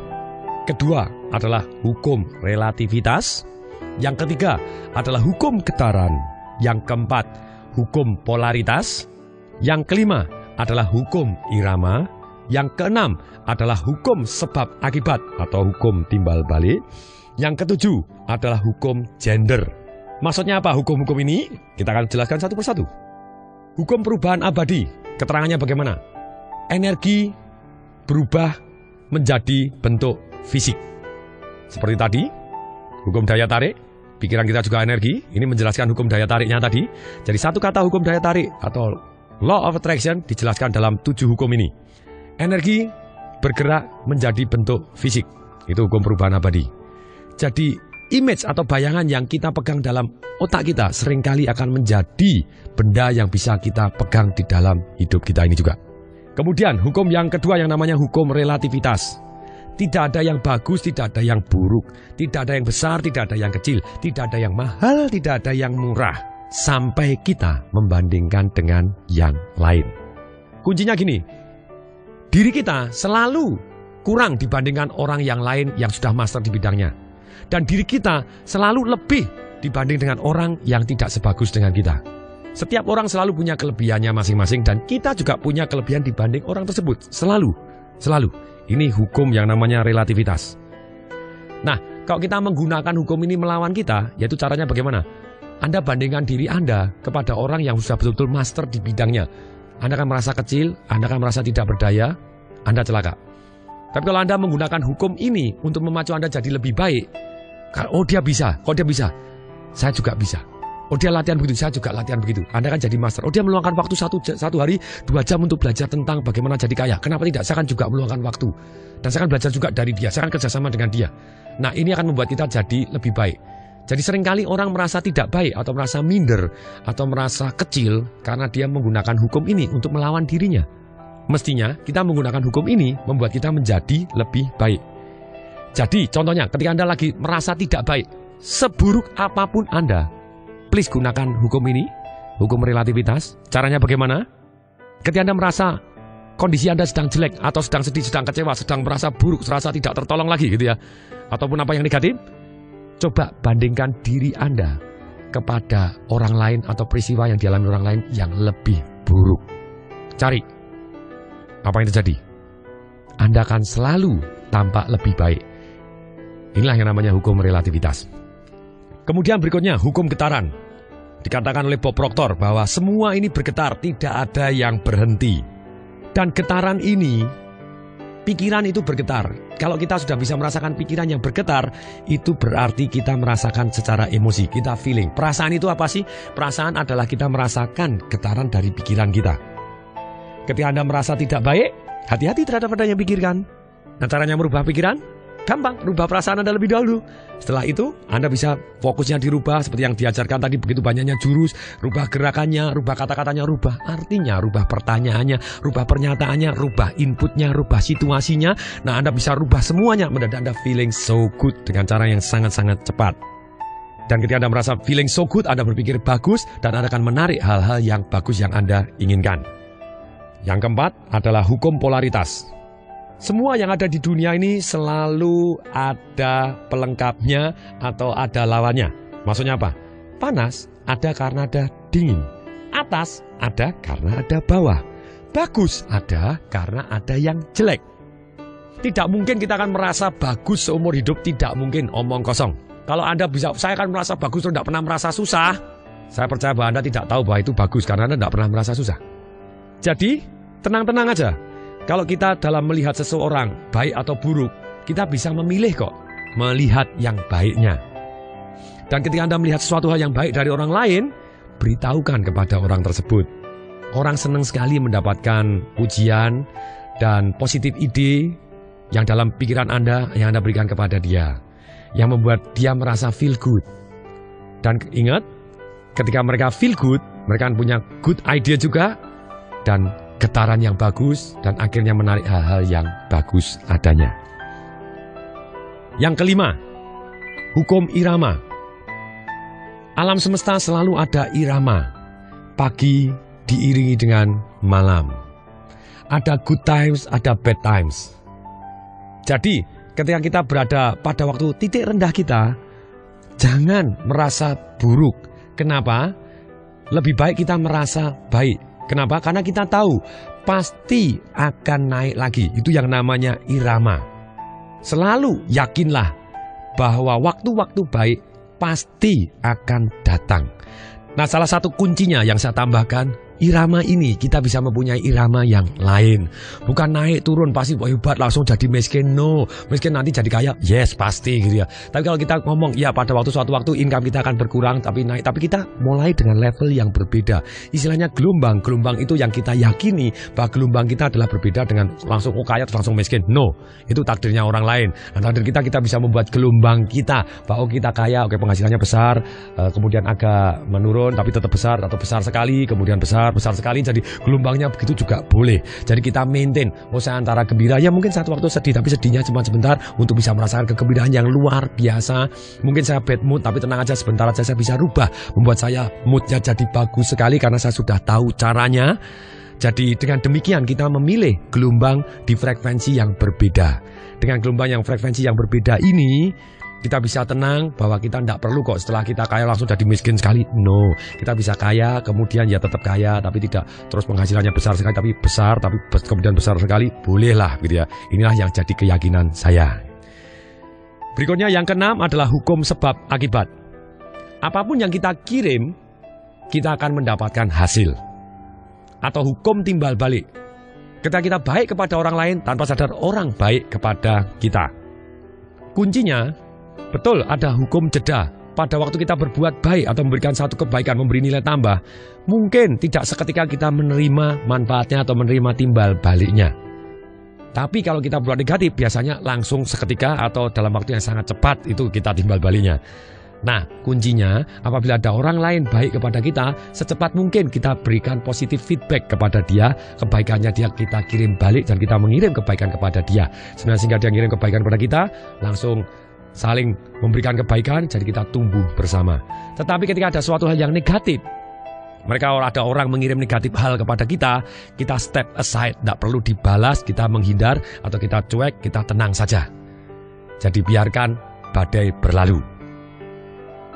Kedua adalah hukum relativitas. Yang ketiga adalah hukum getaran. Yang keempat, hukum polaritas. Yang kelima adalah hukum irama. Yang keenam adalah hukum sebab akibat atau hukum timbal balik. Yang ketujuh adalah hukum gender. Maksudnya apa hukum-hukum ini? Kita akan jelaskan satu persatu. Hukum perubahan abadi, keterangannya bagaimana? Energi berubah menjadi bentuk fisik. Seperti tadi, hukum daya tarik, pikiran kita juga energi. Ini menjelaskan hukum daya tariknya tadi. Jadi satu kata hukum daya tarik atau law of attraction dijelaskan dalam 7 hukum ini. Energi bergerak menjadi bentuk fisik. Itu hukum perubahan abadi. Jadi image atau bayangan yang kita pegang dalam otak kita seringkali akan menjadi benda yang bisa kita pegang di dalam hidup kita ini juga. Kemudian hukum yang kedua yang namanya hukum relativitas. Tidak ada yang bagus, tidak ada yang buruk, tidak ada yang besar, tidak ada yang kecil, tidak ada yang mahal, tidak ada yang murah, sampai kita membandingkan dengan yang lain. Kuncinya gini, diri kita selalu kurang dibandingkan orang yang lain yang sudah master di bidangnya. Dan diri kita selalu lebih dibanding dengan orang yang tidak sebagus dengan kita. Setiap orang selalu punya kelebihannya masing-masing dan kita juga punya kelebihan dibanding orang tersebut. Selalu. Ini hukum yang namanya relativitas. Nah, kalau kita menggunakan hukum ini melawan kita, yaitu caranya bagaimana? Anda bandingkan diri Anda kepada orang yang sudah betul-betul master di bidangnya. Anda akan merasa kecil, Anda akan merasa tidak berdaya, Anda celaka. Tapi kalau Anda menggunakan hukum ini untuk memacu Anda jadi lebih baik, oh dia bisa, saya juga bisa. Oh dia latihan begitu, saya juga latihan begitu. Anda kan jadi master. Oh dia meluangkan waktu satu hari 2 jam untuk belajar tentang bagaimana jadi kaya. Kenapa tidak? Saya kan juga meluangkan waktu. Dan saya kan belajar juga dari dia. Saya kan kerjasama dengan dia. Nah ini akan membuat kita jadi lebih baik. Jadi seringkali orang merasa tidak baik atau merasa minder atau merasa kecil karena dia menggunakan hukum ini untuk melawan dirinya. Mestinya kita menggunakan hukum ini membuat kita menjadi lebih baik. Jadi contohnya ketika Anda lagi merasa tidak baik, seburuk apapun Anda, please gunakan hukum ini, hukum relativitas. Caranya bagaimana? Ketika Anda merasa kondisi Anda sedang jelek atau sedang sedih, sedang kecewa, sedang merasa buruk, serasa tidak tertolong lagi gitu ya, ataupun apa yang negatif, coba bandingkan diri Anda kepada orang lain atau peristiwa yang dialami orang lain yang lebih buruk. Cari apa yang terjadi. Anda akan selalu tampak lebih baik. Inilah yang namanya hukum relativitas. Kemudian berikutnya hukum getaran. Dikatakan oleh Bob Proctor bahwa semua ini bergetar, tidak ada yang berhenti. Dan getaran ini, pikiran itu bergetar. Kalau kita sudah bisa merasakan pikiran yang bergetar, itu berarti kita merasakan secara emosi, kita feeling. Perasaan itu apa sih? Perasaan adalah kita merasakan getaran dari pikiran kita. Ketika Anda merasa tidak baik, hati-hati terhadap apa yang pikirkan. Nah caranya merubah pikiran? Gampang, rubah perasaan Anda lebih dahulu. Setelah itu, Anda bisa fokusnya dirubah seperti yang diajarkan tadi, begitu banyaknya jurus, rubah gerakannya, rubah kata-katanya, rubah artinya, rubah pertanyaannya, rubah pernyataannya, rubah inputnya, rubah situasinya. Nah, Anda bisa rubah semuanya, mendadak Anda feeling so good dengan cara yang sangat-sangat cepat. Dan ketika Anda merasa feeling so good, Anda berpikir bagus, dan Anda akan menarik hal-hal yang bagus yang Anda inginkan. Yang keempat adalah hukum polaritas. Semua yang ada di dunia ini selalu ada pelengkapnya atau ada lawannya. Maksudnya apa? Panas ada karena ada dingin. Atas ada karena ada bawah. Bagus ada karena ada yang jelek. Tidak mungkin kita akan merasa bagus seumur hidup, tidak mungkin, omong kosong. Kalau Anda bisa, saya akan merasa bagus dan tidak pernah merasa susah. Saya percaya bahwa Anda tidak tahu bahwa itu bagus karena Anda tidak pernah merasa susah. Jadi, tenang-tenang aja. Kalau kita dalam melihat seseorang, baik atau buruk, kita bisa memilih kok, melihat yang baiknya. Dan ketika Anda melihat sesuatu hal yang baik dari orang lain, beritahukan kepada orang tersebut. Orang senang sekali mendapatkan pujian dan positif ide yang dalam pikiran Anda, yang Anda berikan kepada dia, yang membuat dia merasa feel good. Dan ingat, ketika mereka feel good, mereka punya good idea juga, dan getaran yang bagus, dan akhirnya menarik hal-hal yang bagus adanya. Yang kelima, hukum irama. Alam semesta selalu ada irama. Pagi diiringi dengan malam. Ada good times, ada bad times. Jadi, ketika kita berada pada waktu titik rendah kita, jangan merasa buruk. Kenapa? Lebih baik kita merasa baik. Kenapa? Karena kita tahu pasti akan naik lagi. Itu yang namanya irama. Selalu yakinlah bahwa waktu-waktu baik pasti akan datang. Nah, salah satu kuncinya yang saya tambahkan, irama ini kita bisa mempunyai irama yang lain. Bukan naik turun pasti hebat langsung jadi miskin. No, miskin nanti jadi kaya. Yes, pasti gitu ya. Tapi kalau kita ngomong ya pada suatu waktu income kita akan berkurang tapi naik. Tapi kita mulai dengan level yang berbeda. Istilahnya gelombang. Gelombang itu yang kita yakini bahwa gelombang kita adalah berbeda dengan langsung kaya terus langsung miskin. No, itu takdirnya orang lain. Nah, takdir kita bisa membuat gelombang kita bahwa kita kaya, oke penghasilannya besar, kemudian agak menurun tapi tetap besar atau besar sekali, kemudian besar sekali, jadi gelombangnya begitu juga boleh. Jadi kita maintain, saya antara gembira, ya mungkin satu waktu sedih tapi sedihnya cuma sebentar untuk bisa merasakan kegembiraan yang luar biasa. Mungkin saya bad mood tapi tenang aja, sebentar aja saya bisa rubah, membuat saya moodnya jadi bagus sekali karena saya sudah tahu caranya. Jadi dengan demikian kita memilih gelombang di frekuensi yang berbeda. Dengan gelombang yang frekuensi yang berbeda ini, kita bisa tenang bahwa kita tidak perlu kok setelah kita kaya langsung jadi miskin sekali. No, kita bisa kaya kemudian ya tetap kaya tapi tidak terus penghasilannya besar sekali tapi besar tapi kemudian besar sekali, bolehlah gitu ya. Inilah yang jadi keyakinan saya. Berikutnya yang keenam adalah hukum sebab akibat. Apapun yang kita kirim, kita akan mendapatkan hasil. Atau hukum timbal balik. Ketika kita baik kepada orang lain, tanpa sadar orang baik kepada kita. Kuncinya, betul ada hukum jeda. Pada waktu kita berbuat baik atau memberikan satu kebaikan, memberi nilai tambah, mungkin tidak seketika kita menerima manfaatnya atau menerima timbal baliknya. Tapi kalau kita berbuat negatif, biasanya langsung seketika atau dalam waktu yang sangat cepat itu kita timbal baliknya. Nah, kuncinya apabila ada orang lain baik kepada kita, secepat mungkin kita berikan positif feedback kepada dia, kebaikannya dia kita kirim balik dan kita mengirim kebaikan kepada dia. Sehingga dia mengirim kebaikan kepada kita, langsung saling memberikan kebaikan, jadi kita tumbuh bersama. Tetapi ketika ada suatu hal yang negatif, ada orang mengirim negatif hal kepada kita, kita step aside, tidak perlu dibalas, kita menghindar atau kita cuek, kita tenang saja. Jadi biarkan badai berlalu.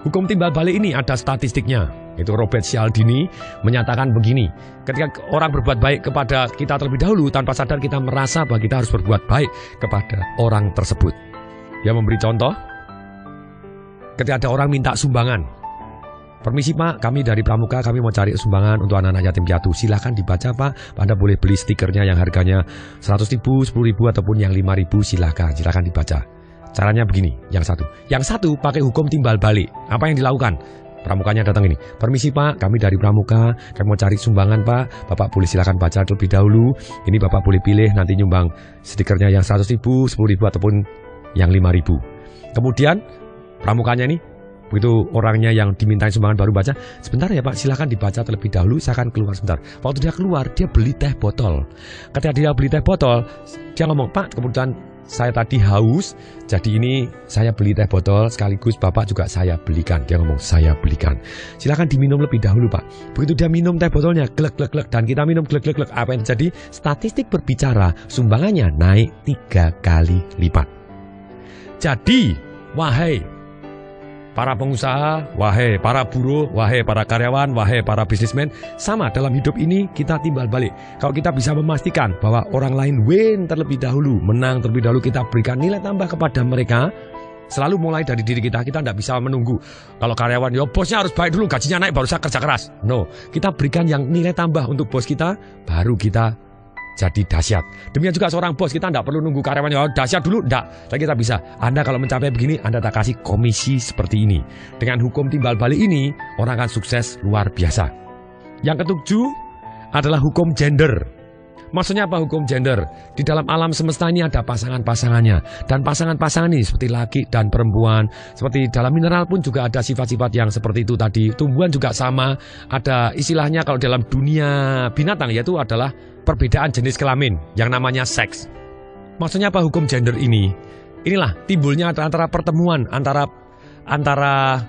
Hukum timbal balik ini ada statistiknya. Itu Robert Cialdini menyatakan begini. Ketika orang berbuat baik kepada kita terlebih dahulu, tanpa sadar kita merasa bahwa kita harus berbuat baik kepada orang tersebut. Dia memberi contoh. Ketika ada orang minta sumbangan. Permisi Pak, kami dari Pramuka, kami mau cari sumbangan untuk anak-anak yatim piatu. Silahkan dibaca Pak. Anda boleh beli stikernya yang harganya 100.000, 10.000 ataupun yang 5.000. Silahkan dibaca. Caranya begini, yang satu pakai hukum timbal balik. Apa yang dilakukan? Pramukanya datang ini. Permisi Pak, kami dari Pramuka, kami mau cari sumbangan Pak. Bapak boleh silakan baca terlebih dahulu. Ini Bapak boleh pilih nanti nyumbang stikernya yang 100.000, 10.000 ataupun yang 5.000. Kemudian pramukanya ini, begitu orangnya yang dimintain sumbangan baru baca, sebentar ya Pak, silakan dibaca terlebih dahulu, saya akan keluar sebentar. Waktu dia keluar, dia beli teh botol. Ketika dia beli teh botol, dia ngomong, Pak, kemudian saya tadi haus, jadi ini saya beli teh botol sekaligus Bapak juga saya belikan. Dia ngomong, saya belikan. Silakan diminum lebih dahulu Pak. Begitu dia minum teh botolnya, glek glek glek, dan kita minum glek glek glek. Apa yang terjadi? Statistik berbicara, sumbangannya naik 3 kali lipat. Jadi, wahai para pengusaha, wahai para buruh, wahai para karyawan, wahai para bisnismen, sama dalam hidup ini kita timbal balik. Kalau kita bisa memastikan bahwa orang lain win terlebih dahulu, menang terlebih dahulu, kita berikan nilai tambah kepada mereka. Selalu mulai dari diri kita tidak bisa menunggu. Kalau karyawan, ya bosnya harus baik dulu, gajinya naik baru saya kerja keras. No, kita berikan yang nilai tambah untuk bos kita, baru kita jadi dahsyat. Demikian juga seorang bos, kita tidak perlu nunggu karyawannya dahsyat dulu, tidak. Tapi kita bisa. Anda kalau mencapai begini, Anda tak kasih komisi seperti ini. Dengan hukum timbal balik ini, orang akan sukses luar biasa. Yang ketujuh adalah hukum gender. Maksudnya apa hukum gender? Di dalam alam semesta ini ada pasangan-pasangannya. Dan pasangan-pasangan ini seperti laki dan perempuan. Seperti dalam mineral pun juga ada sifat-sifat yang seperti itu tadi. Tumbuhan juga sama. Ada istilahnya kalau dalam dunia binatang, yaitu adalah perbedaan jenis kelamin yang namanya seks. Maksudnya apa hukum gender ini? Inilah timbulnya antara pertemuan antara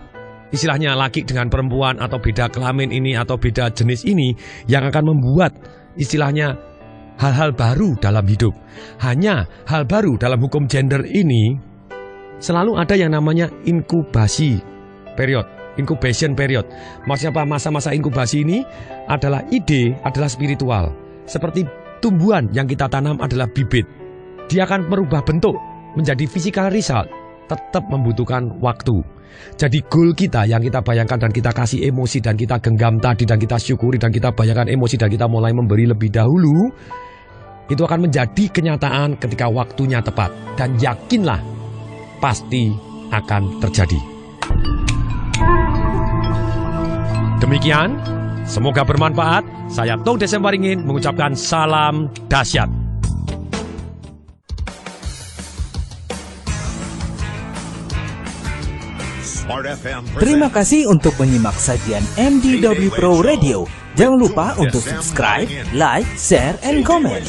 istilahnya laki dengan perempuan atau beda kelamin ini atau beda jenis ini yang akan membuat istilahnya hal-hal baru dalam hidup. Hanya hal baru dalam hukum gender ini selalu ada yang namanya incubation period. Maksudnya apa? Masa-masa inkubasi ini adalah ide, adalah spiritual. Seperti tumbuhan yang kita tanam adalah bibit. Dia akan merubah bentuk menjadi physical result. tetap membutuhkan waktu. Jadi goal kita yang kita bayangkan dan kita kasih emosi dan kita genggam tadi dan kita syukuri dan kita bayangkan emosi dan kita mulai memberi lebih dahulu, itu akan menjadi kenyataan ketika waktunya tepat. Dan yakinlah pasti akan terjadi. Demikian, semoga bermanfaat. Saya Tung Desem Waringin mengucapkan salam dahsyat. Terima kasih untuk menyimak sajian MDW Pro Radio. Jangan lupa untuk subscribe, like, share, and comment.